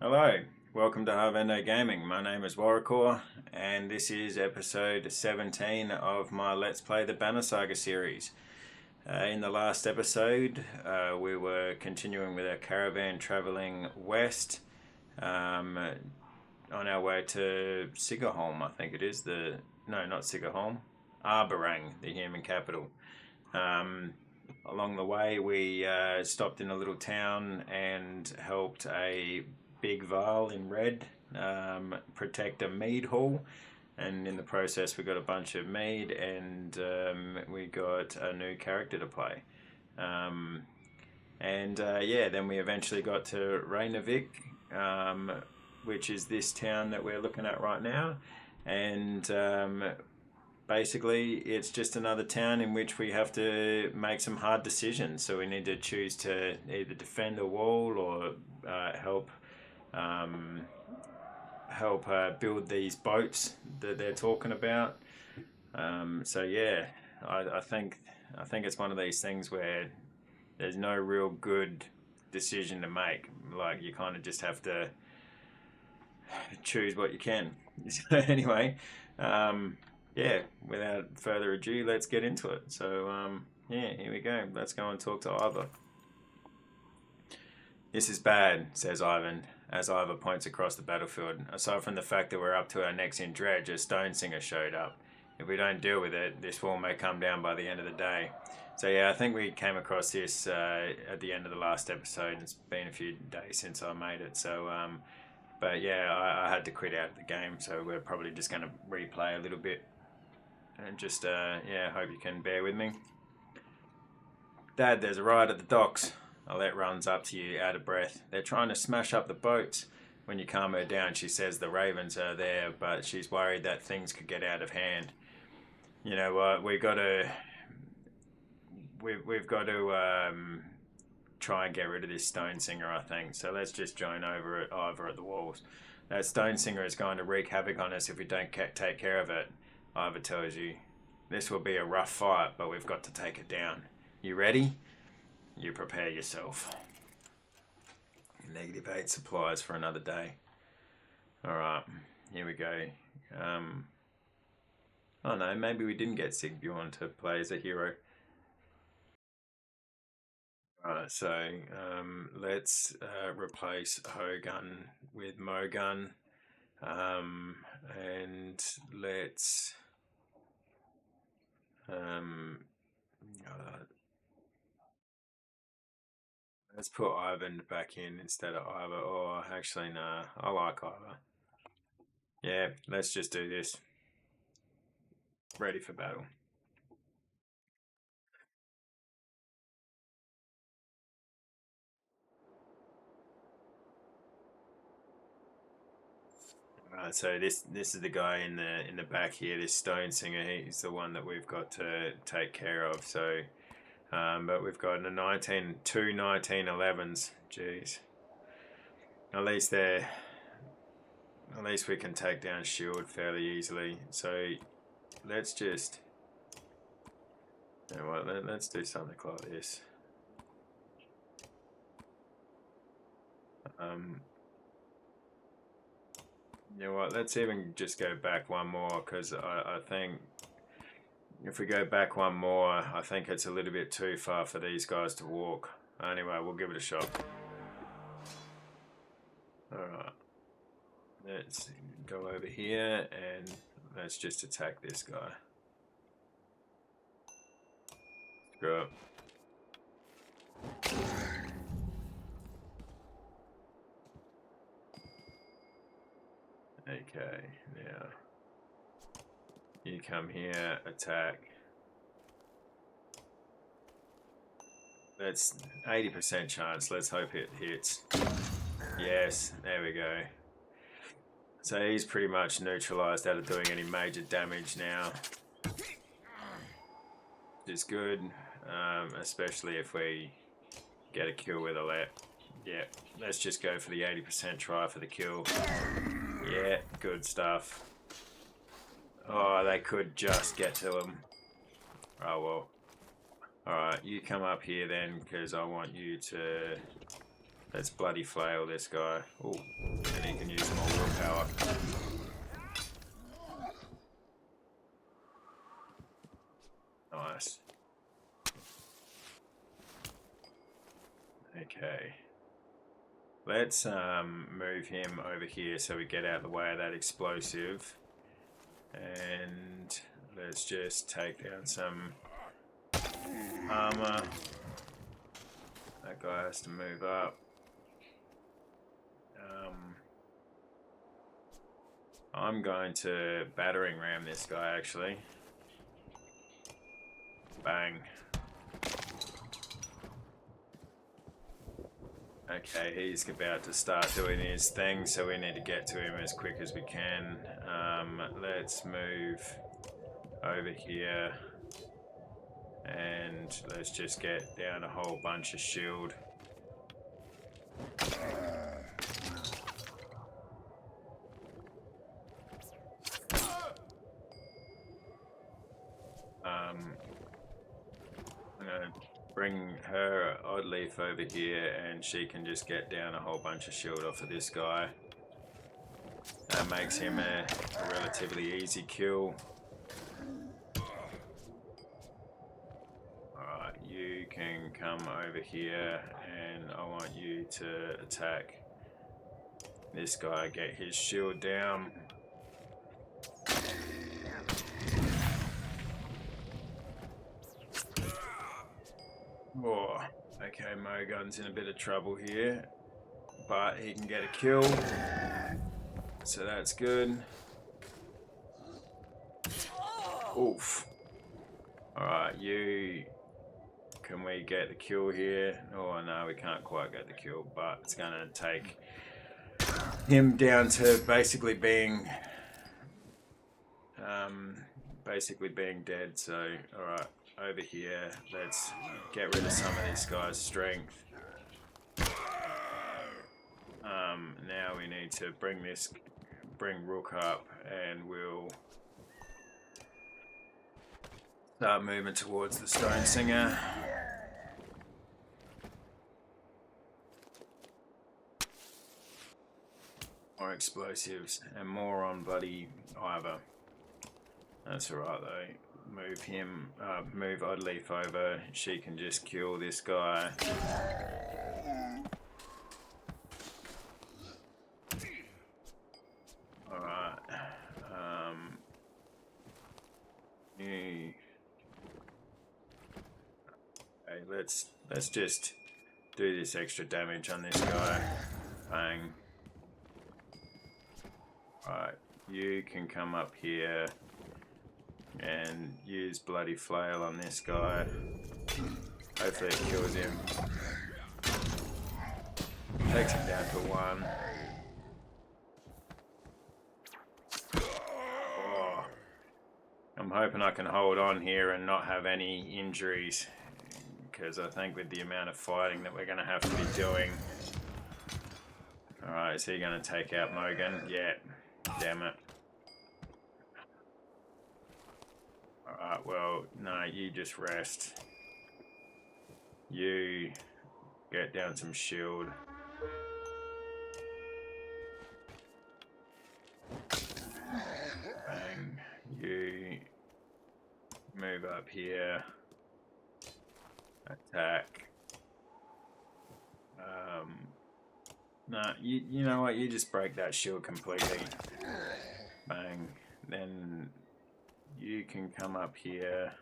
Hello, welcome to Harvendo Gaming. My name is Warrior, and this is episode 17 of my Let's Play the Banner Saga series. In the last episode, we were continuing with our caravan travelling west on our way to Sigerholm, I think it is. No, not Sigerholm, Arborang, the human capital. Along the way, we stopped in a little town and helped a big Varl in red protect a mead hall, and in the process we got a bunch of mead, and we got a new character to play. Yeah, then we eventually got to Reynavik, which is this town that we're looking at right now, and basically it's just another town in which we have to make some hard decisions. So we need to choose to either defend a wall or help build these boats that they're talking about. So yeah, I think it's one of these things where there's no real good decision to make. Like, you kind of just have to choose what you can. So anyway, yeah, without further ado, let's get into it. So yeah, here we go. Let's go and talk to Ivor. This is bad, says Ivan, as Ivor points across the battlefield. Aside from the fact that we're up to our necks in dredge, a stonesinger showed up. If we don't deal with it, this wall may come down by the end of the day. So yeah, I think we came across this at the end of the last episode. It's been a few days since I made it, so but yeah, I had to quit out of the game, so we're probably just going to replay a little bit and just yeah, hope you can bear with me. Dad, there's a riot at the docks. Alette runs up to you, out of breath. They're trying to smash up the boats. When you calm her down, she says the ravens are there, but she's worried that things could get out of hand. You know what? We've got to try and get rid of this stonesinger, I think. So let's just join over at the walls. That stonesinger is going to wreak havoc on us if we don't take care of it. Ivor tells you. This will be a rough fight, but we've got to take it down. You ready? You prepare yourself. -8 supplies for another day. Alright, here we go. Oh no, maybe we didn't get Sigbjorn to play as a hero. Alright, so let's replace Hogun with Mogun. And let's let's put Ivan back in instead of Ivor. Oh, actually, nah, I like Ivor. Yeah, let's just do this. Ready for battle. So this is the guy in the back here. This stonesinger. He's the one that we've got to take care of. So, but we've got two 1911s. Jeez. At least we can take down Shield fairly easily. So let's just. You know what? Let's do something like this. You know what? Let's even just go back one more, because I think if we go back one more, I think it's a little bit too far for these guys to walk. Anyway, we'll give it a shot. Alright. Let's go over here and let's just attack this guy. Screw it. Okay, now you come here, attack. That's 80% chance. Let's hope it hits. Yes, there we go. So he's pretty much neutralized out of doing any major damage now. Which is good, especially if we get a kill with Alette. Yeah, let's just go for the 80% try for the kill. Yeah, good stuff. Oh, they could just get to him. Oh well. Alright, you come up here then, because I want you to Let's bloody flail this guy. Oh, and he can use more willpower. Nice. Okay. Let's move him over here so we get out of the way of that explosive. And let's just take down some armor. That guy has to move up. I'm going to battering ram this guy actually. Bang. Okay, he's about to start doing his thing, so we need to get to him as quick as we can. Let's move over here and let's just get down a whole bunch of shield. I'm gonna bring her odd leaf over here and she can just get down a whole bunch of shield off of this guy. That makes him a relatively easy kill. Alright, you can come over here and I want you to attack this guy, get his shield down. Oh, okay, Mogun's in a bit of trouble here, but he can get a kill, so that's good. Oof. Alright, can we get the kill here? Oh no, we can't quite get the kill, but it's gonna take him down to basically being dead. So alright, over here, let's get rid of some of this guy's strength. Now we need to bring Rook up, and we'll start moving towards the stonesinger. More explosives and more on bloody Ivor. That's alright though. Move him, move Oddleaf over. She can just kill this guy. Alright. Okay, let's just do this extra damage on this guy. Bang. Alright, you can come up here and use bloody flail on this guy. Hopefully it kills him. Takes him down to 1. Oh. I'm hoping I can hold on here and not have any injuries, because I think with the amount of fighting that we're going to have to be doing. Alright, is he going to take out Mogun? Yeah. Damn it. Alright, well, no, you just rest. You get down some shield. Bang. You move up here. Attack. No, you know what? You just break that shield completely. Bang. Then you can come up here,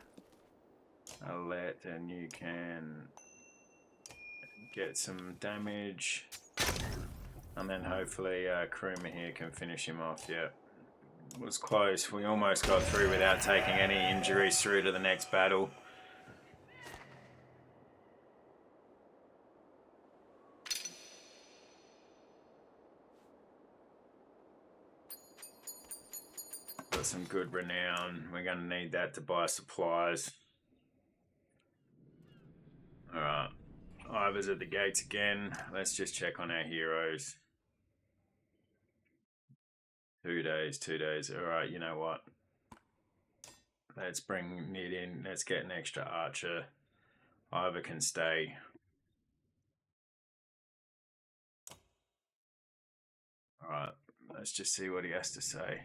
Alette, and you can get some damage. And then hopefully Kruma here can finish him off. Yeah, it was close. We almost got through without taking any injuries through to the next battle. Got some good renown. We're going to need that to buy supplies. Alright, Ivor's at the gates again. Let's just check on our heroes. 2 days, 2 days. Alright, you know what? Let's bring Nid in. Let's get an extra archer. Ivor can stay. Let's just see what he has to say.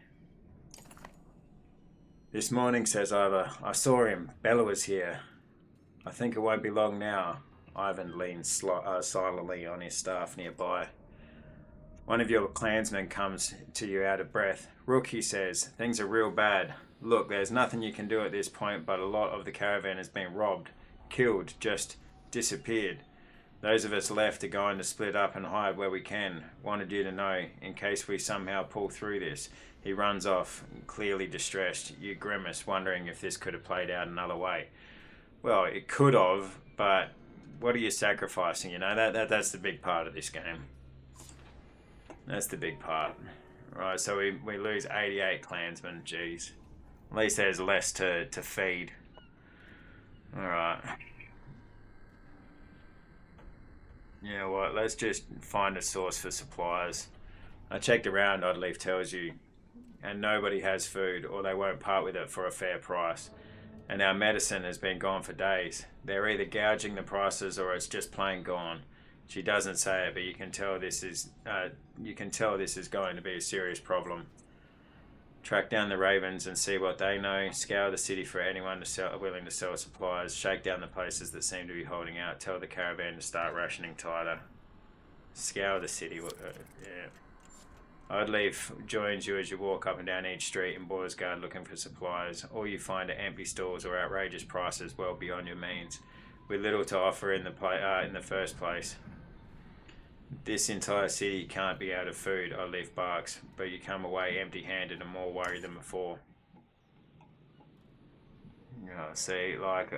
This morning, says Ivor, I saw him. Bella was here. I think it won't be long now. Ivan leans silently on his staff nearby. One of your clansmen comes to you out of breath. Rook, he says, things are real bad. Look, there's nothing you can do at this point, but a lot of the caravan has been robbed, killed, just disappeared. Those of us left are going to split up and hide where we can. Wanted you to know, in case we somehow pull through this. He runs off, clearly distressed. You grimace, wondering if this could have played out another way. Well, it could have, but what are you sacrificing? You know, that's the big part of this game. That's the big part. Right, so we lose 88 clansmen. Jeez. At least there's less to feed. Alright. You know what, let's just find a source for supplies. I checked around, Oddleaf tells you, and nobody has food, or they won't part with it for a fair price. And our medicine has been gone for days. They're either gouging the prices or it's just plain gone. She doesn't say it, but you can tell this is going to be a serious problem. Track down the ravens and see what they know. Scour the city for anyone willing to sell supplies. Shake down the places that seem to be holding out. Tell the caravan to start rationing tighter. Scour the city. Yeah. Oddleaf joins you as you walk up and down each street in Beorsdgard looking for supplies. All you find are empty stalls or outrageous prices well beyond your means, with little to offer in the first place. This entire city can't be out of food, Oddleaf barks, but you come away empty-handed and more worried than before. See, like,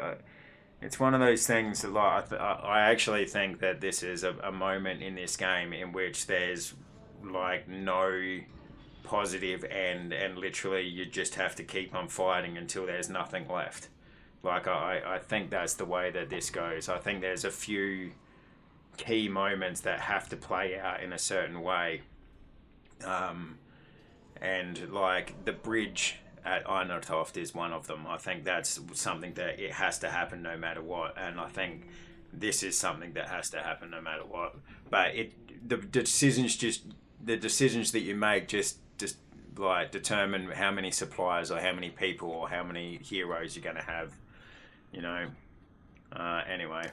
it's one of those things that, like, I actually think that this is a moment in this game in which there's, like, no positive end, and literally you just have to keep on fighting until there's nothing left. Like, I think that's the way that this goes. I think there's a few key moments that have to play out in a certain way, and like the bridge at Einartoft is one of them. I think that's something that it has to happen no matter what, and I think this is something that has to happen no matter what. But the decisions that you make just like determine how many suppliers or how many people or how many heroes you're going to have, you know. Anyway,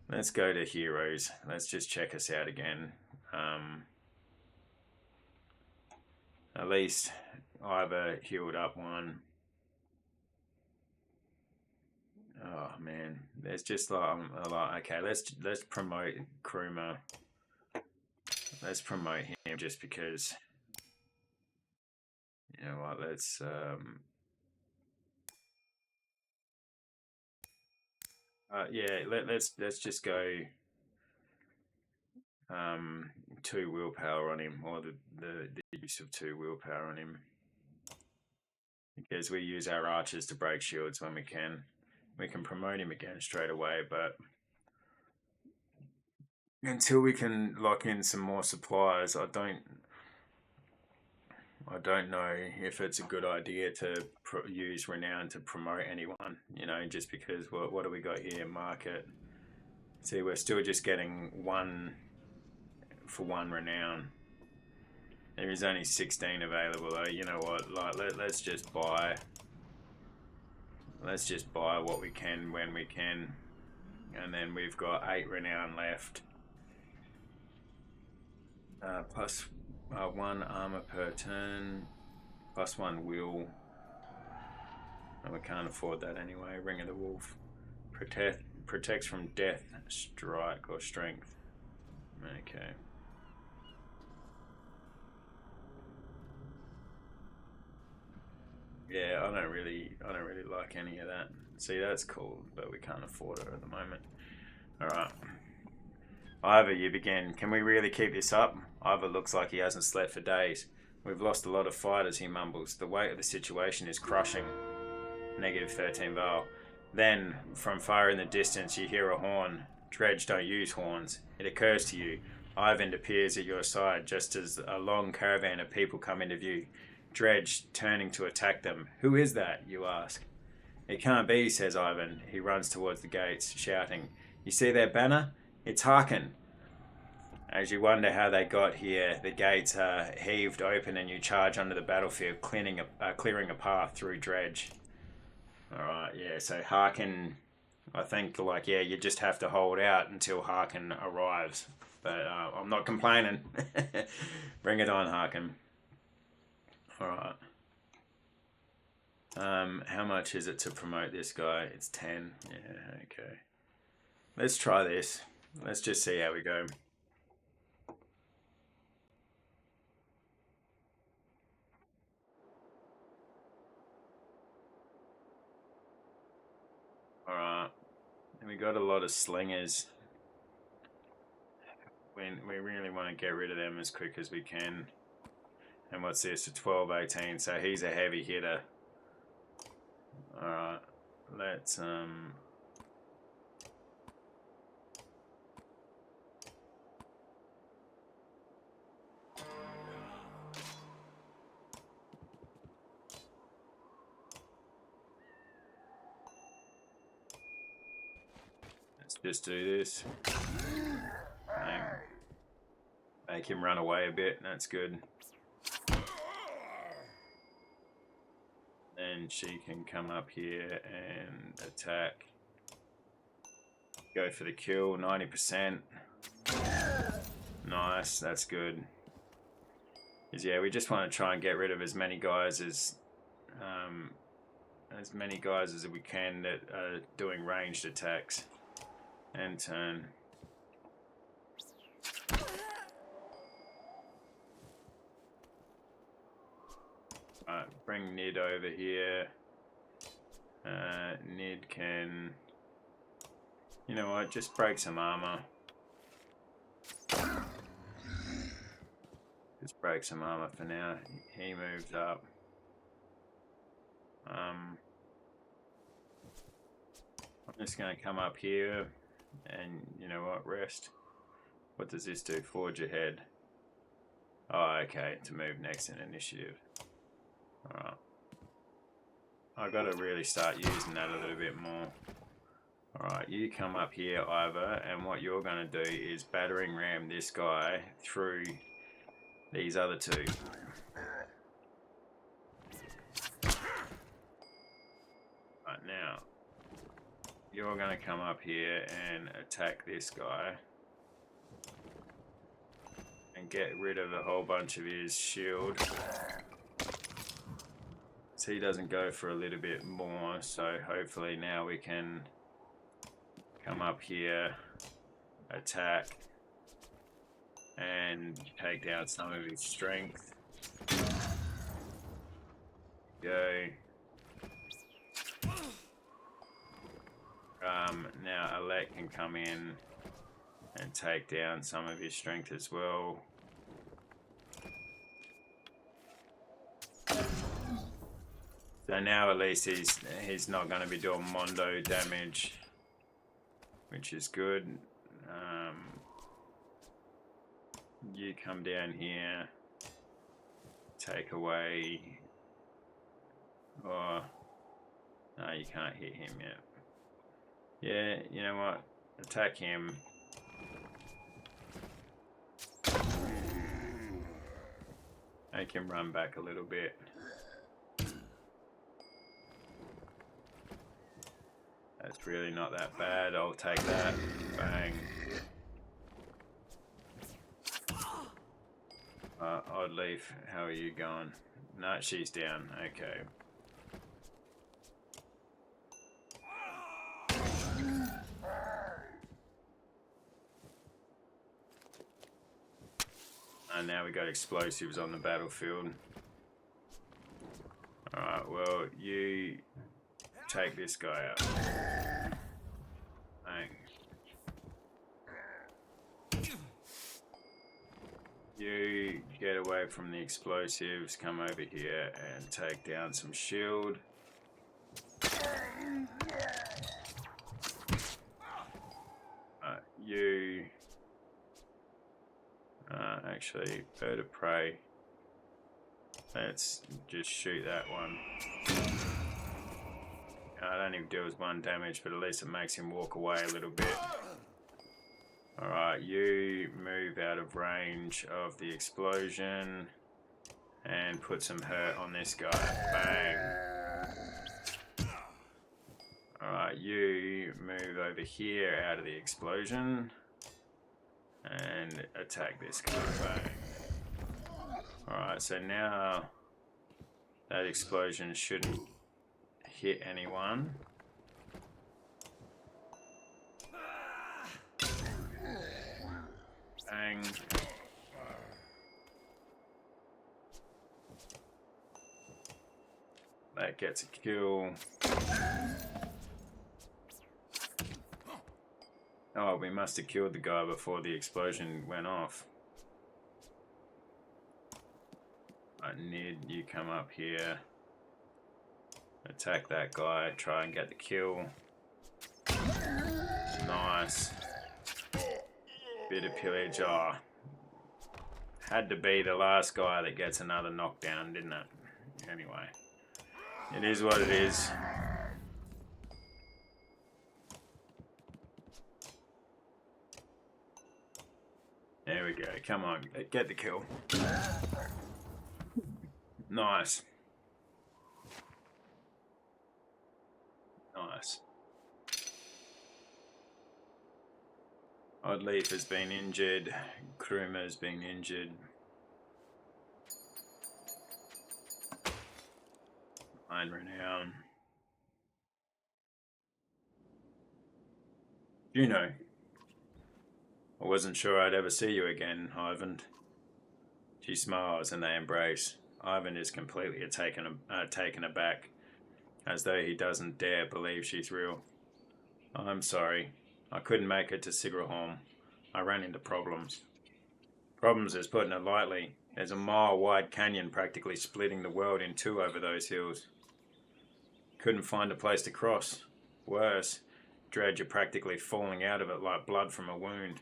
let's go to heroes. Let's just check us out again. At least Ivor healed up one. Oh man, there's just like okay, let's promote Kruma. Let's promote him just because, you know what, let's yeah, let's just go 2 willpower on him, or the use of 2 willpower on him, because we use our archers to break shields when we can. We can promote him again straight away, but until we can lock in some more supplies, I don't know if it's a good idea to use renown to promote anyone, you know, just because what do we got here? Market. See, we're still just getting 1 for 1 renown. There is only 16 available though. You know what, like let's just buy what we can when we can, and then we've got 8 renown left, plus 1 armor per turn, plus 1 will, and we can't afford that anyway. Ring of the Wolf protects from death, strike, or strength. Okay. Yeah, I don't really like any of that. See, that's cool, but we can't afford it at the moment. Alright. Ivor, you begin. Can we really keep this up? Ivor looks like he hasn't slept for days. We've lost a lot of fighters, he mumbles. The weight of the situation is crushing. Negative 13 Val. Then, from far in the distance, you hear a horn. Dredge don't use horns. It occurs to you. Ivan appears at your side just as a long caravan of people come into view. Dredge turning to attack them. Who is that? You ask. It can't be, says Ivan. He runs towards the gates, shouting. You see their banner? It's Harkin. As you wonder how they got here, the gates are heaved open and you charge onto the battlefield, clearing a path through dredge. Alright, yeah, so Harkin, I think, like, yeah, you just have to hold out until Harkin arrives. But I'm not complaining. Bring it on, Harkin. Alright. How much is it to promote this guy? It's 10. Yeah, okay. Let's try this. Let's just see how we go. Alright. And we got a lot of slingers. We really want to get rid of them as quick as we can. And what's this? A 12, 18. So he's a heavy hitter. Alright. Let's just do this. Make him run away a bit. That's good. Then she can come up here and attack. Go for the kill. 90%. Nice. That's good. Because yeah, we just want to try and get rid of as many guys as we can that are doing ranged attacks. And turn. Alright, bring Nid over here. Nid can... You know what, just break some armor. Just break some armor for now. He moves up. I'm just going to come up here. And you know what, rest. What does this do? Forge ahead. Oh, okay, to move next in initiative. Alright. I gotta really start using that a little bit more. Alright, you come up here, Ivor, and what you're gonna do is battering ram this guy through these other two. Right, now you're going to come up here and attack this guy and get rid of a whole bunch of his shield so he doesn't go for a little bit more. So hopefully now we can come up here, attack and take down some of his strength. Go. Now Alec can come in and take down some of his strength as well. So now at least he's not going to be doing Mondo damage, which is good. You come down here, take away. Oh, no, you can't hit him yet. Yeah, you know what? Attack him. Make him run back a little bit. That's really not that bad. I'll take that. Bang. Odd Leaf, how are you going? No, she's down. Okay. And now we got explosives on the battlefield. Alright, well, you take this guy out. Bang. You get away from the explosives, come over here and take down some shield. You actually, bird of prey. Let's just shoot that one. I don't even do as one damage, but at least it makes him walk away a little bit. Alright, you move out of range of the explosion and put some hurt on this guy. Bang. Alright, you move over here out of the explosion and attack this guy. Bang. Alright, so now that explosion shouldn't hit anyone. Bang. That gets a kill. Oh, we must have killed the guy before the explosion went off. Nid, you come up here. Attack that guy, try and get the kill. Nice. Bit of pillage. Oh, had to be the last guy that gets another knockdown, didn't it? Anyway, it is what it is. There we go. Come on, get the kill. Nice. Nice. Oddleaf has been injured. Kruma's been injured. Line renown. You know. I wasn't sure I'd ever see you again, Ivan. She smiles and they embrace. Ivan is completely taken aback, as though he doesn't dare believe she's real. I'm sorry. I couldn't make it to Sigrahorn. I ran into problems. Problems is putting it lightly. There's a mile-wide canyon practically splitting the world in two over those hills. Couldn't find a place to cross. Worse, dredge are practically falling out of it like blood from a wound.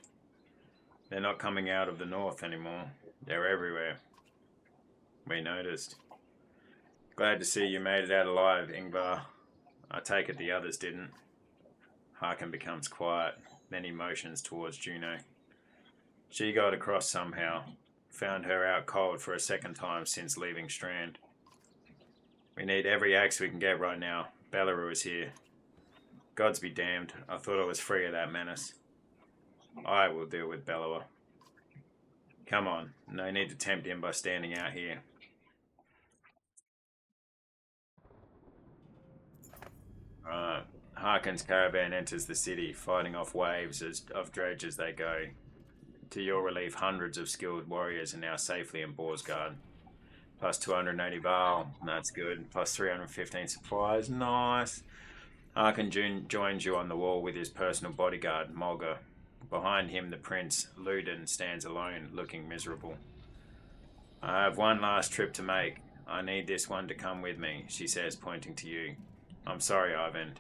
They're not coming out of the north anymore. They're everywhere. We noticed. Glad to see you made it out alive, Ingvar. I take it the others didn't. Harkin becomes quiet, then he motions towards Juno. She got across somehow. Found her out cold for a second time since leaving Strand. We need every axe we can get right now. Belarus is here. Gods be damned. I thought I was free of that menace. I will deal with Bellower. Come on. No need to tempt him by standing out here. Alright. Harkin's caravan enters the city, fighting off waves of dredge as they go. To your relief, hundreds of skilled warriors are now safely in Beorsdgard. Plus 280 Val, that's good. Plus 315 supplies, nice. Harkin joins you on the wall with his personal bodyguard, Mulga. Behind him, the prince, Luden, stands alone, looking miserable. I have one last trip to make. I need this one to come with me, she says, pointing to you. I'm sorry, Ivan.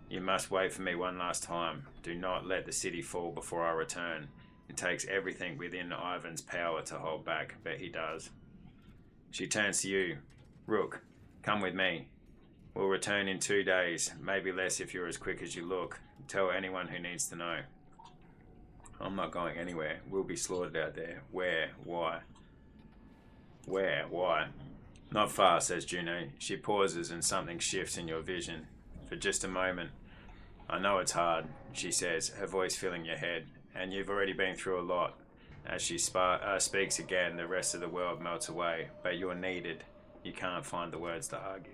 You must wait for me one last time. Do not let the city fall before I return. It takes everything within Ivan's power to hold back, but he does. She turns to you. Rook, come with me. We'll return in 2 days, maybe less if you're as quick as you look. Tell anyone who needs to know. I'm not going anywhere. We'll be slaughtered out there. Where? Why? Where? Why? Not far, says Juno. She pauses and something shifts in your vision. For just a moment. I know it's hard, she says, her voice filling your head. And you've already been through a lot. As she speaks again, the rest of the world melts away. But you're needed. You can't find the words to argue.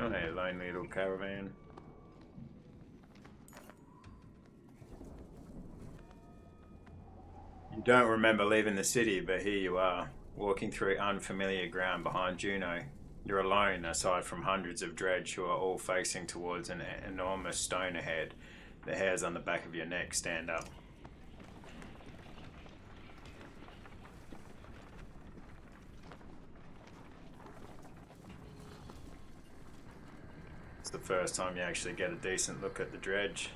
Oh, hey, lonely little caravan. You don't remember leaving the city, but here you are, walking through unfamiliar ground behind Juno. You're alone, aside from hundreds of dredge who are all facing towards an enormous stone ahead. The hairs on the back of your neck stand up. It's the first time you actually get a decent look at the dredge.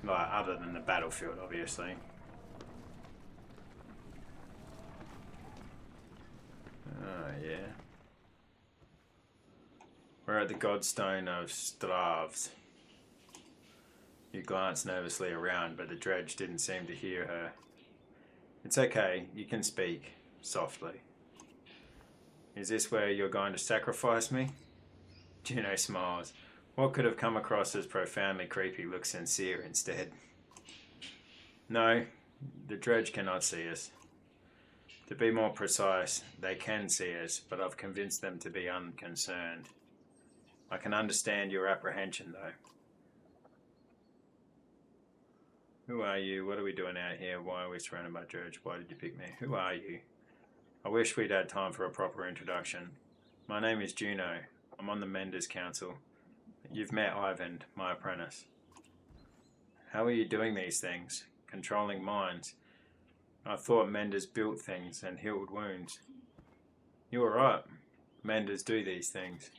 Like, other than the battlefield, obviously. Oh, yeah. We're at the godstone of Stravs. You glance nervously around, but the dredge didn't seem to hear her. It's okay, you can speak, softly. Is this where you're going to sacrifice me? Juno smiles. What could have come across as profoundly creepy looks sincere instead. No, the dredge cannot see us. To be more precise, they can see us, but I've convinced them to be unconcerned. I can understand your apprehension, though. Who are you? What are we doing out here? Why are we surrounded by dredge? Why did you pick me? Who are you? I wish we'd had time for a proper introduction. My name is Juno. I'm on the Menders Council. You've met Ivan, my apprentice. How are you doing these things? Controlling minds? I thought Menders built things and healed wounds. You were right. Menders do these things.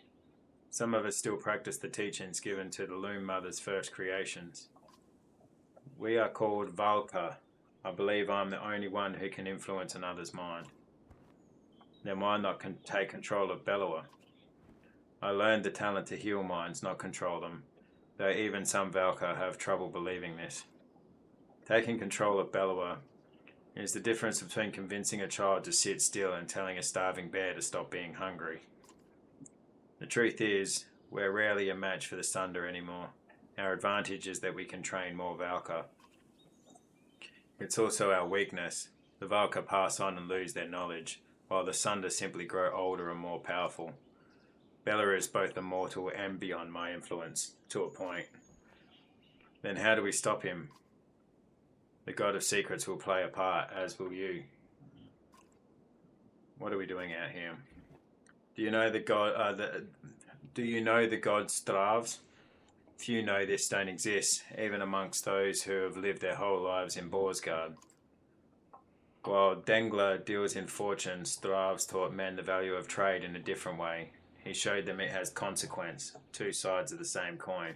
Some of us still practice the teachings given to the Loom Mother's first creations. We are called Valka. I believe I'm the only one who can influence another's mind. Their mind not take control of Bellower. I learned the talent to heal minds, not control them, though even some Valka have trouble believing this. Taking control of Bellower is the difference between convincing a child to sit still and telling a starving bear to stop being hungry. The truth is, we're rarely a match for the Sunder anymore. Our advantage is that we can train more Valka. It's also our weakness. The Valka pass on and lose their knowledge, while the Sunder simply grow older and more powerful. Bella is both immortal and beyond my influence, to a point. Then how do we stop him? The God of Secrets will play a part, as will you. What are we doing out here? Do you know the god Stravs? Few know this stone exists, even amongst those who have lived their whole lives in Beorsdgard. While Dengler deals in fortune, Stravs taught men the value of trade in a different way. He showed them it has consequence, two sides of the same coin.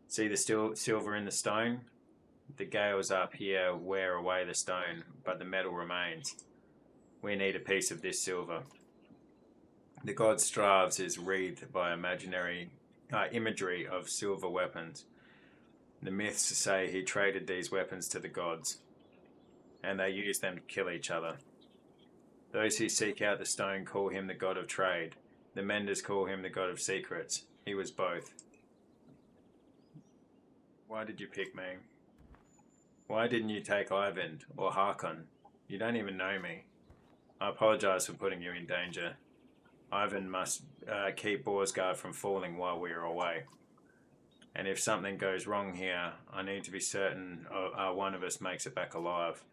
See the silver in the stone? The gales up here wear away the stone, but the metal remains. We need a piece of this silver. The god Stravs is wreathed by imagery of silver weapons. The myths say he traded these weapons to the gods, and they used them to kill each other. Those who seek out the stone call him the god of trade. The Menders call him the god of secrets. He was both. Why did you pick me? Why didn't you take Ivan or Harkon? You don't even know me. I apologize for putting you in danger. Ivan must keep Beorsdgard from falling while we are away. And if something goes wrong here, I need to be certain one of us makes it back alive.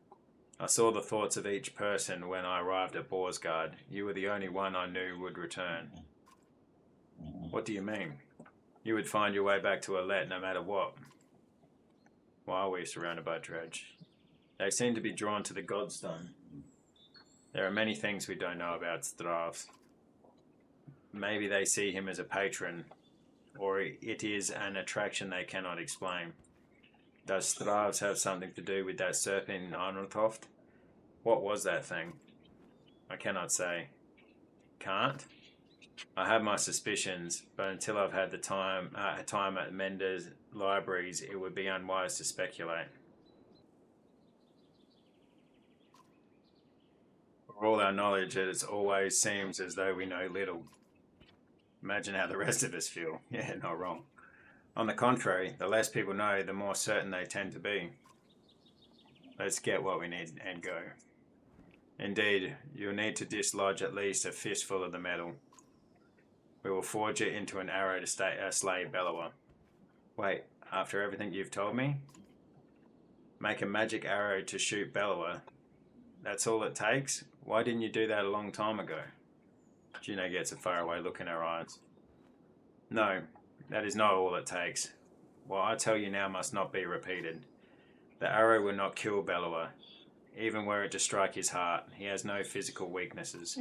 I saw the thoughts of each person when I arrived at Beorsdgard. You were the only one I knew would return. What do you mean? You would find your way back to Alet no matter what. Why are we surrounded by dredge? They seem to be drawn to the godstone. There are many things we don't know about Stravs. Maybe they see him as a patron, or it is an attraction they cannot explain. Does Stravs have something to do with that serpent in Arnothoft? What was that thing? I cannot say. Can't? I have my suspicions, but until I've had the time at Mender's libraries, it would be unwise to speculate. For all our knowledge, it always seems as though we know little. Imagine how the rest of us feel. Yeah, not wrong. On the contrary, the less people know, the more certain they tend to be. Let's get what we need and go. Indeed, you'll need to dislodge at least a fistful of the metal. We will forge it into an arrow to slay Bellower. Wait, after everything you've told me? Make a magic arrow to shoot Bellower. That's all it takes? Why didn't you do that a long time ago? Juno gets a faraway look in her eyes. No, that is not all it takes. What I tell you now must not be repeated. The arrow will not kill Bellower. Even were it to strike his heart, he has no physical weaknesses.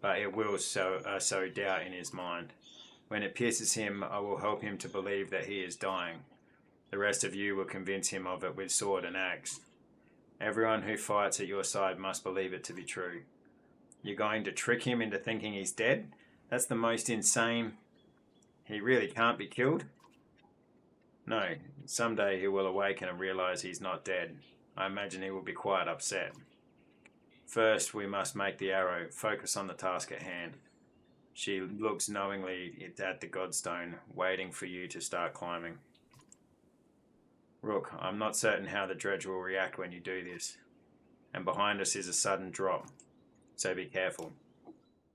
But it will sow doubt in his mind. When it pierces him, I will help him to believe that he is dying. The rest of you will convince him of it with sword and axe. Everyone who fights at your side must believe it to be true. You're going to trick him into thinking he's dead? That's the most insane... He really can't be killed? No, someday he will awaken and realize he's not dead. I imagine he will be quite upset. First, we must make the arrow. Focus on the task at hand. She looks knowingly at the godstone, waiting for you to start climbing. Rook, I'm not certain how the dredge will react when you do this. And behind us is a sudden drop, so be careful.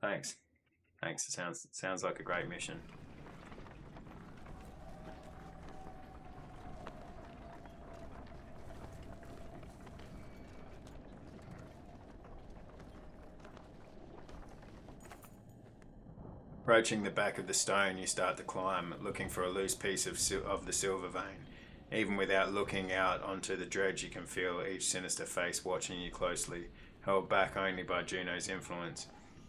Thanks. Thanks, it sounds like a great mission. Approaching the back of the stone, you start to climb, looking for a loose piece of the silver vein. Even without looking out onto the dredge, you can feel each sinister face watching you closely, held back only by Juno's influence.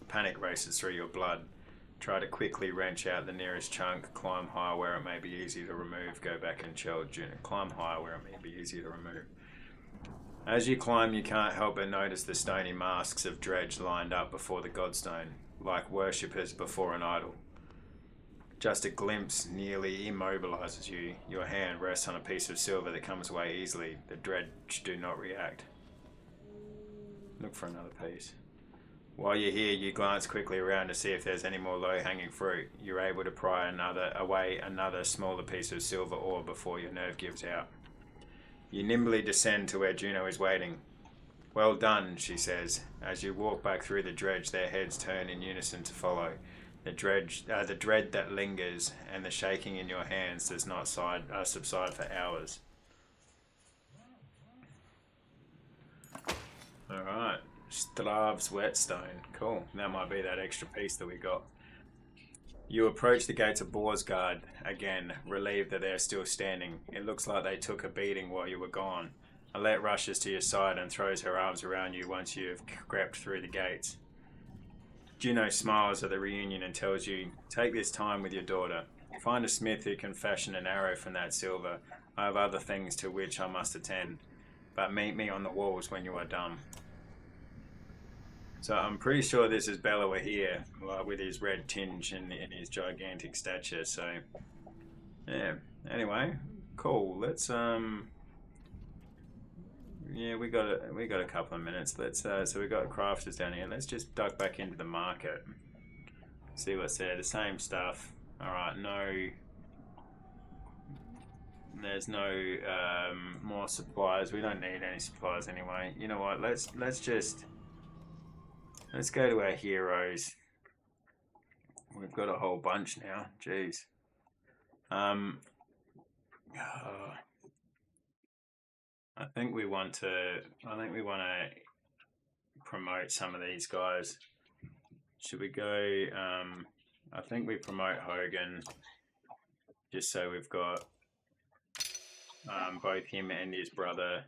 Panic races through your blood. Try to quickly wrench out the nearest chunk, climb high where it may be easy to remove, go back and chill. Juno, climb high where it may be easy to remove. As you climb, you can't help but notice the stony masks of dredge lined up before the godstone, like worshippers before an idol. Just a glimpse nearly immobilizes you. Your hand rests on a piece of silver that comes away easily. The dredge do not react. Look for another piece. While you're here, you glance quickly around to see if there's any more low-hanging fruit. You're able to pry away another smaller piece of silver ore before your nerve gives out. You nimbly descend to where Juno is waiting. Well done, she says. As you walk back through the dredge, their heads turn in unison to follow. The dread that lingers and the shaking in your hands does not subside for hours. Alright, Strav's whetstone. Cool, that might be that extra piece that we got. You approach the gates of Beorsdgard again, relieved that they're still standing. It looks like they took a beating while you were gone. Alette rushes to your side and throws her arms around you once you have crept through the gates. Juno smiles at the reunion and tells you, take this time with your daughter. Find a smith who can fashion an arrow from that silver. I have other things to which I must attend, but meet me on the walls when you are done. So I'm pretty sure this is Bellower here, with his red tinge and his gigantic stature, so yeah. Anyway, cool. Let's yeah, we got a couple of minutes. Let's so we got crafters down here. Let's just duck back into the market. See what's there. The same stuff. Alright, there's no more supplies. We don't need any supplies anyway. You know what? Let's go to our heroes. We've got a whole bunch now. Jeez. I think we want to promote some of these guys. Should we go? I think we promote Hogan, just so we've got both him and his brother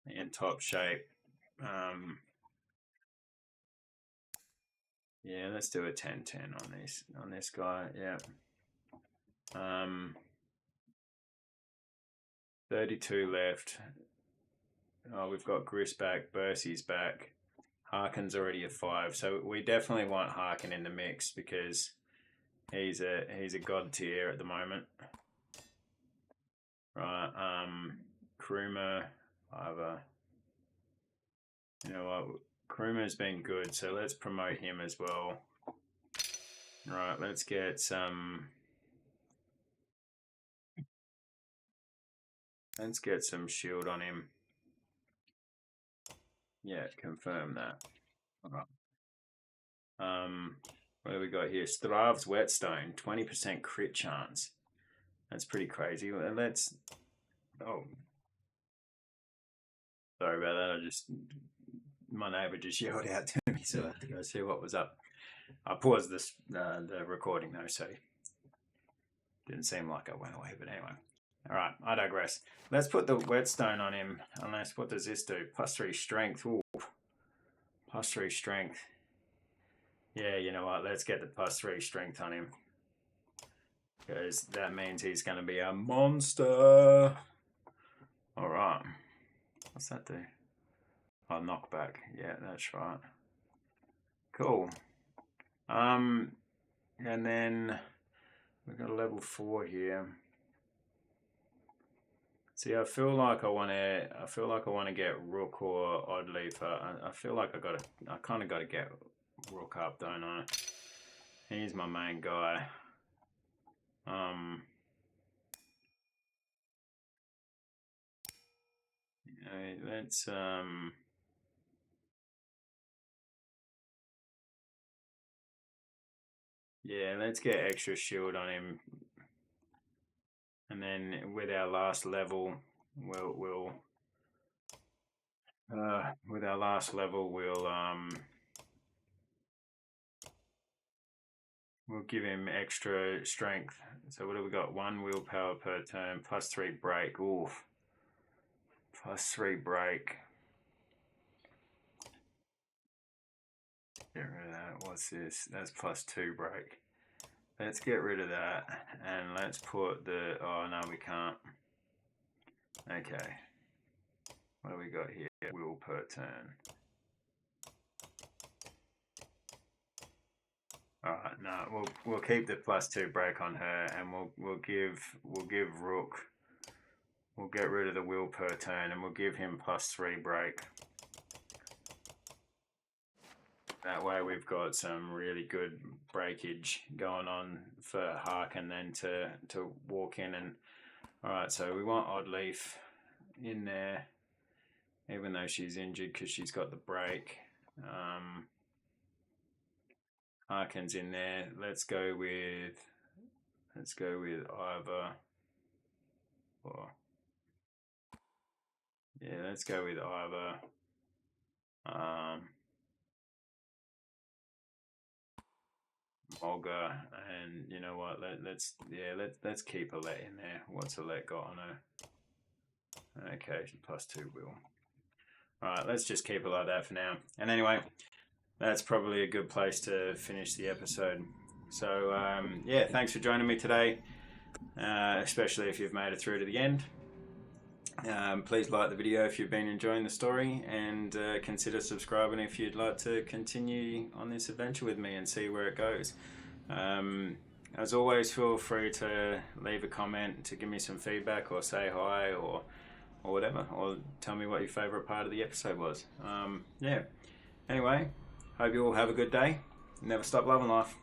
in top shape. Yeah, let's do a 10-10 on this guy. Yeah. 32 left. Oh, we've got Gris back, Bercy's back. Harkin's already a 5, so we definitely want Harkin in the mix because he's a god tier at the moment. Right, Krumer, either. You know what? Krumer's been good, so let's promote him as well. Right, let's get some. Let's get some shield on him. Yeah, confirm that. Alright. What do we got here? Strav's whetstone, 20% crit chance. That's pretty crazy. Let's. Oh, sorry about that. My neighbour just yelled out to me, so I had to go see what was up. I paused the recording though, so didn't seem like I went away. But anyway, all right. I digress. Let's put the whetstone on him. Unless, what does this do? +3 strength. Ooh. +3 strength. Yeah, you know what? Let's get the +3 strength on him. Because that means he's going to be a monster. Alright. What's that do? Oh, knockback. Yeah, that's right. Cool. And then we've got a level 4 here. See, I feel like I want to get Rook or Oddleaf. I feel like I kind of got to get Rook up, don't I? He's my main guy. Let's yeah, let's get extra shield on him, and then with our last level, we'll give him extra strength. So what have we got? 1 willpower per turn, +3 break. Oof. +3 break. Get rid of that. What's this? That's +2 break. Let's get rid of that, and let's put the, oh no, we can't. Okay. What do we got here? Will per turn. Alright, no, we'll keep the +2 break on her, and we'll give Rook, we'll get rid of the will per turn, and we'll give him +3 break. That way we've got some really good breakage going on for Harkin then to walk in. And alright, so we want Oddleaf in there, even though she's injured because she's got the break. Harkin's in there. Let's go with either, or yeah, let's go with either Olga, and you know what, let's keep Alette in there. What's Alette got on her? Okay, +2 will. Alright, let's just keep it like that for now. And anyway, that's probably a good place to finish the episode. So yeah, thanks for joining me today, especially if you've made it through to the end. Please like the video if you've been enjoying the story, and consider subscribing if you'd like to continue on this adventure with me and see where it goes. As always, feel free to leave a comment to give me some feedback, or say hi, or whatever, or tell me what your favourite part of the episode was. Yeah, anyway, hope you all have a good day. Never stop loving life.